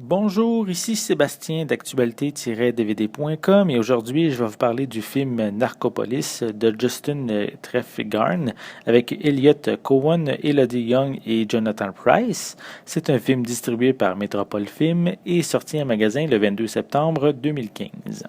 Bonjour, ici Sébastien d'actualité-dvd.com et aujourd'hui je vais vous parler du film Narcopolis de Justin Trefgarn avec Elliot Cowan, Elodie Young et Jonathan Pryce. C'est un film distribué par Metropole Film et sorti en magasin le 22 septembre 2015.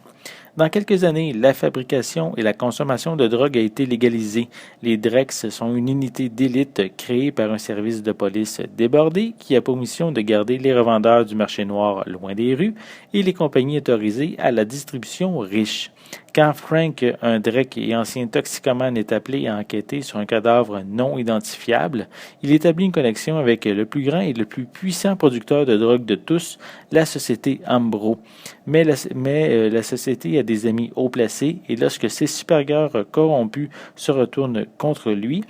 Dans quelques années, la fabrication et la consommation de drogue a été légalisée. Les Drex sont une unité d'élite créée par un service de police débordé qui a pour mission de garder les revendeurs du marché noir loin des rues et les compagnies autorisées à la distribution riche. Quand Frank, un Drek et ancien toxicomane, est appelé à enquêter sur un cadavre non identifiable, il établit une connexion avec le plus grand et le plus puissant producteur de drogue de tous, la société Ambro. Mais la société a des amis haut placés et lorsque ses supérieurs corrompus se retournent contre lui,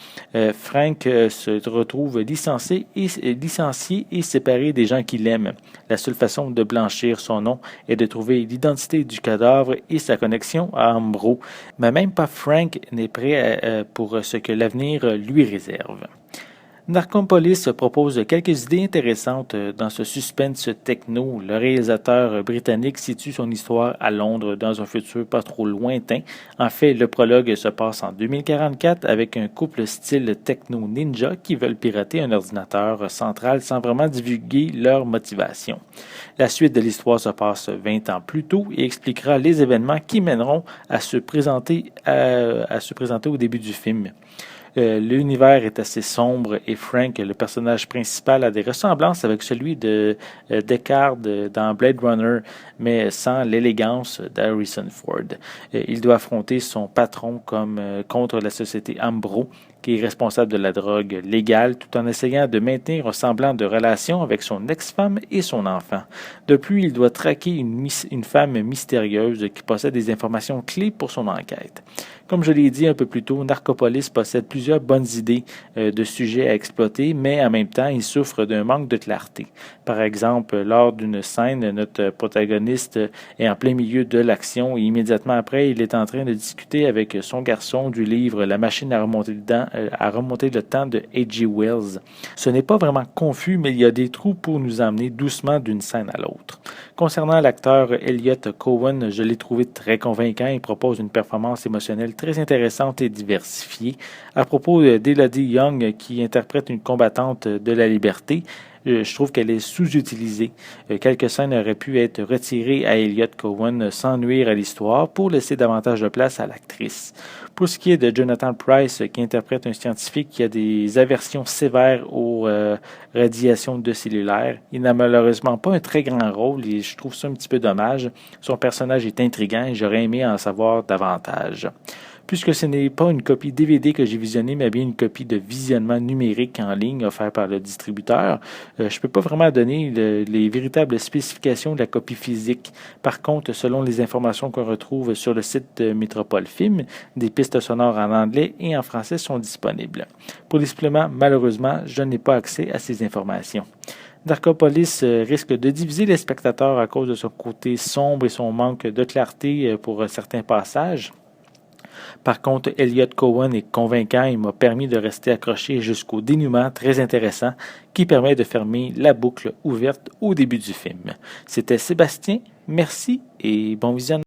Frank se retrouve licencié et séparé des gens qu'il aime. La seule façon de blanchir son nom est de trouver l'identité du cadavre et sa connexion à Ambro. Mais même pas Frank n'est prêt pour ce que l'avenir lui réserve. Narcopolis propose quelques idées intéressantes dans ce suspense techno. Le réalisateur britannique situe son histoire à Londres dans un futur pas trop lointain. En fait, le prologue se passe en 2044 avec un couple style techno ninja qui veulent pirater un ordinateur central sans vraiment divulguer leur motivation. La suite de l'histoire se passe 20 ans plus tôt et expliquera les événements qui mèneront à se présenter au début du film. L'univers est assez sombre et Frank, le personnage principal, a des ressemblances avec celui de Deckard dans Blade Runner, mais sans l'élégance d'Harrison Ford. Il doit affronter son patron contre la société Ambro, qui est responsable de la drogue légale, tout en essayant de maintenir un semblant de relation avec son ex-femme et son enfant. De plus, il doit traquer une femme mystérieuse qui possède des informations clés pour son enquête. Comme je l'ai dit un peu plus tôt, Narcopolis possède plusieurs bonnes idées de sujets à exploiter, mais en même temps, il souffre d'un manque de clarté. Par exemple, lors d'une scène, notre protagoniste est en plein milieu de l'action et immédiatement après, il est en train de discuter avec son garçon du livre La machine à remonter le temps de H.G. Wells. Ce n'est pas vraiment confus, mais il y a des trous pour nous emmener doucement d'une scène à l'autre. Concernant l'acteur Elliot Cowan, je l'ai trouvé très convaincant. Il propose une performance émotionnelle très intéressante et diversifiée. À propos d'Elodie Young, qui interprète une combattante de la liberté, je trouve qu'elle est sous-utilisée. Quelques scènes auraient pu être retirées à Elliot Cowan sans nuire à l'histoire pour laisser davantage de place à l'actrice. Pour ce qui est de Jonathan Pryce, qui interprète un scientifique qui a des aversions sévères aux radiations de cellulaire, il n'a malheureusement pas un très grand rôle et je trouve ça un petit peu dommage. Son personnage est intriguant et j'aurais aimé en savoir davantage. Puisque ce n'est pas une copie DVD que j'ai visionnée, mais bien une copie de visionnement numérique en ligne offert par le distributeur, je ne peux pas vraiment donner les véritables spécifications de la copie physique. Par contre, selon les informations qu'on retrouve sur le site de Metropole Film, des pistes sonores en anglais et en français sont disponibles. Pour les suppléments, malheureusement, je n'ai pas accès à ces informations. Narcopolis risque de diviser les spectateurs à cause de son côté sombre et son manque de clarté pour certains passages. Par contre, Elliot Cowan est convaincant et m'a permis de rester accroché jusqu'au dénouement très intéressant qui permet de fermer la boucle ouverte au début du film. C'était Sébastien, merci et bon visionnement.